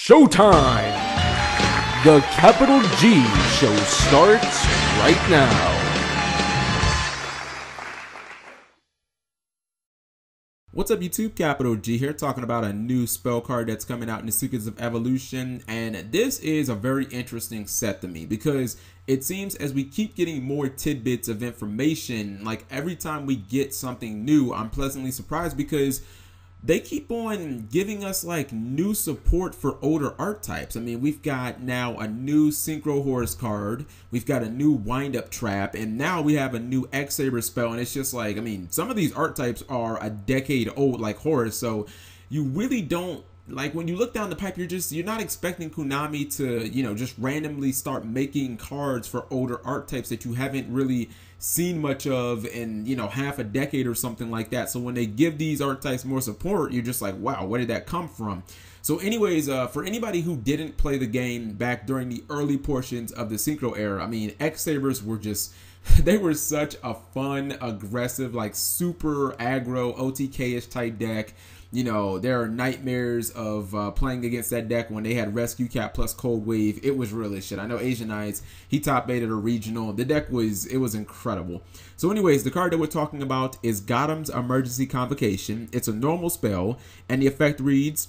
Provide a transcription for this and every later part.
Showtime! The Capital G show starts right now. What's up YouTube, Capital G here, talking about a new spell card that's coming out in the Secrets of Evolution, and this is a very interesting set to me because it seems as we keep getting more tidbits of information, like every time we get something new, I'm pleasantly surprised because they keep on giving us like new support for older archetypes. I mean, we've got now a new Synchro Horse card, we've got a new Wind-Up Trap, and now we have a new X-Saber spell, and it's just like, I mean, some of these archetypes are a decade old like Horus, so you really don't, like when you look down the pipe, you're not expecting Konami to, you know, just randomly start making cards for older archetypes that you haven't really seen much of in, you know, half a decade or something like that. So when they give these archetypes more support, you're just like, wow, where did that come from? So anyways, for anybody who didn't play the game back during the early portions of the Synchro era, I mean, X-Sabers were just, they were such a fun, aggressive, like super aggro, OTK-ish type deck. You know, there are nightmares of playing against that deck when they had Rescue Cat plus Cold Wave. It was really shit. I know Asian Knights, he top baited a regional. The deck was, it was incredible. So anyways, the card that we're talking about is Gottoms Emergency Convocation. It's a normal spell, and the effect reads,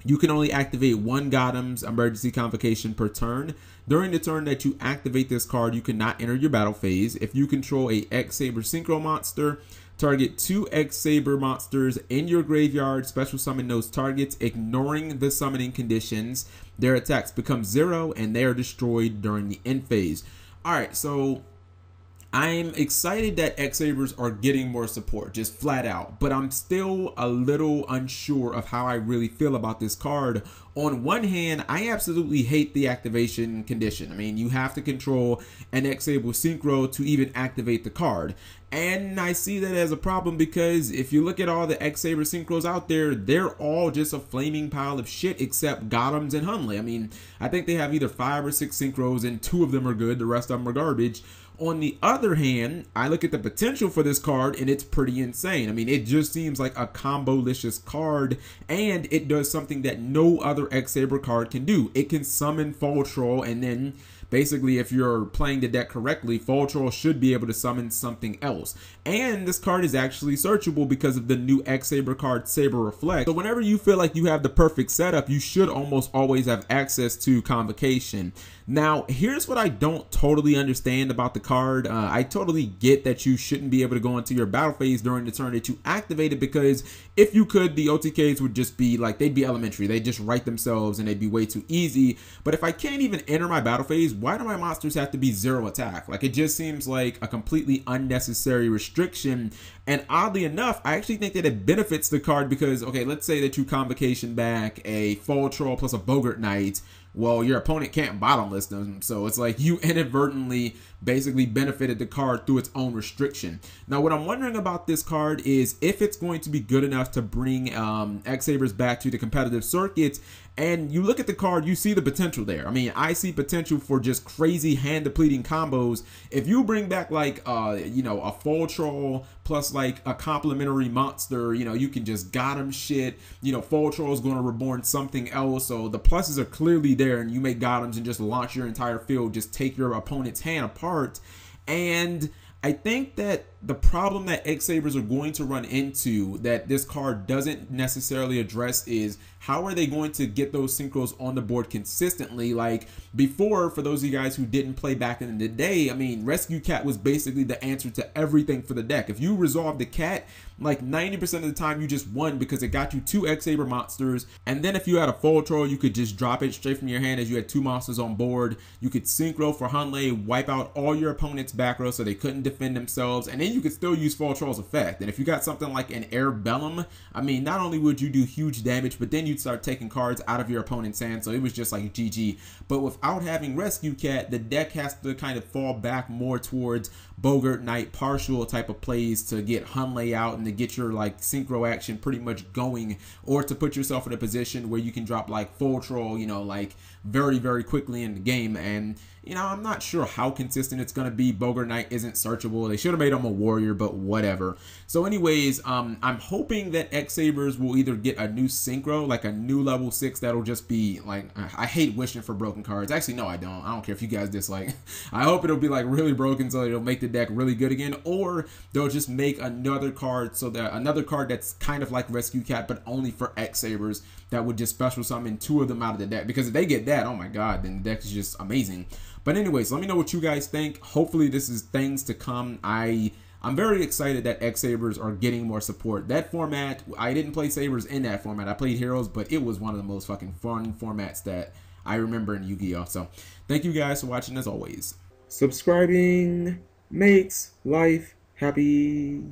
you can only activate one Gottoms Emergency Convocation per turn. During the turn that you activate this card, you cannot enter your battle phase. If you control a X-Saber Synchro Monster, target 2 X-Saber monsters in your graveyard, special summon those targets, ignoring the summoning conditions. Their attacks become 0 and they are destroyed during the end phase. Alright, so I'm excited that X-Sabers are getting more support, just flat out, but I'm still a little unsure of how I really feel about this card. On one hand, I absolutely hate the activation condition. I mean, you have to control an X-Saber Synchro to even activate the card. And I see that as a problem because if you look at all the X-Saber Synchros out there, they're all just a flaming pile of shit except Gottoms and Hunley. I mean, I think they have either 5 or 6 Synchros and 2 of them are good, the rest of them are garbage. On the other hand, I look at the potential for this card and it's pretty insane. I mean, it just seems like a combo-licious card, and it does something that no other X-Saber card can do. It can summon Faultroll, and then basically, if you're playing the deck correctly, Faultroll should be able to summon something else. And this card is actually searchable because of the new X-Saber card, Saber Reflect. So whenever you feel like you have the perfect setup, you should almost always have access to Convocation. Now, here's what I don't totally understand about the card. I totally get that you shouldn't be able to go into your battle phase during the turn that you activate it, because if you could, the OTKs would just be like, they'd be elementary. They'd just write themselves and they'd be way too easy. But if I can't even enter my battle phase, why do my monsters have to be 0 attack? Like, it just seems like a completely unnecessary restriction. And oddly enough, I actually think that it benefits the card because, okay, let's say that you Convocation back a Faultroll plus a Bogart Knight. Well, your opponent can't bottomless them, so it's like you inadvertently basically benefited the card through its own restriction. Now, what I'm wondering about this card is if it's going to be good enough to bring X-Sabers back to the competitive circuit. And you look at the card, you see the potential there. I mean, I see potential for just crazy hand-depleting combos. If you bring back like, you know, a Faultroll plus like a complementary monster, you know, you can just Gotham shit. You know, Faultroll is going to reborn something else. So the pluses are clearly there, and you make Gottoms and just launch your entire field, just take your opponent's hand apart. And I think that the problem that X-Sabers are going to run into that this card doesn't necessarily address is how are they going to get those synchros on the board consistently? Like before, for those of you guys who didn't play back in the day, I mean, Rescue Cat was basically the answer to everything for the deck. If you resolved the cat, like 90% of the time you just won because it got you 2 X-Saber monsters. And then if you had a Faultroll, you could just drop it straight from your hand as you had 2 monsters on board. You could Synchro for Hunley, wipe out all your opponent's back row so they couldn't defend themselves. And then you could still use Faultroll's effect. And if you got something like an Air Bellum, I mean, not only would you do huge damage, but then you'd start taking cards out of your opponent's hand. So it was just like GG. But without having Rescue Cat, the deck has to kind of fall back more towards Bogart Knight partial type of plays to get Hunley out and to get your like synchro action pretty much going, or to put yourself in a position where you can drop like Faultroll, you know, like very, very quickly in the game. And you know, I'm not sure how consistent it's going to be. Bogart Knight isn't searchable untouchable. They should have made him a warrior, but whatever. So anyways, I'm hoping that X-Sabers will either get a new synchro, like a new level 6 that'll just be like, I hate wishing for broken cards. Actually, no, I don't care if you guys dislike. I hope it'll be like really broken so it'll make the deck really good again, or they'll just make another card so that another card that's kind of like Rescue Cat but only for X-Sabers that would just special summon 2 of them out of the deck, because if they get that, oh my god, then the deck is just amazing. But anyways, let me know what you guys think. Hopefully this is things to come. I'm very excited that X-Sabers are getting more support. That format, I didn't play Sabers in that format. I played Heroes, but it was one of the most fucking fun formats that I remember in Yu-Gi-Oh! So thank you guys for watching as always. Subscribing makes life happy.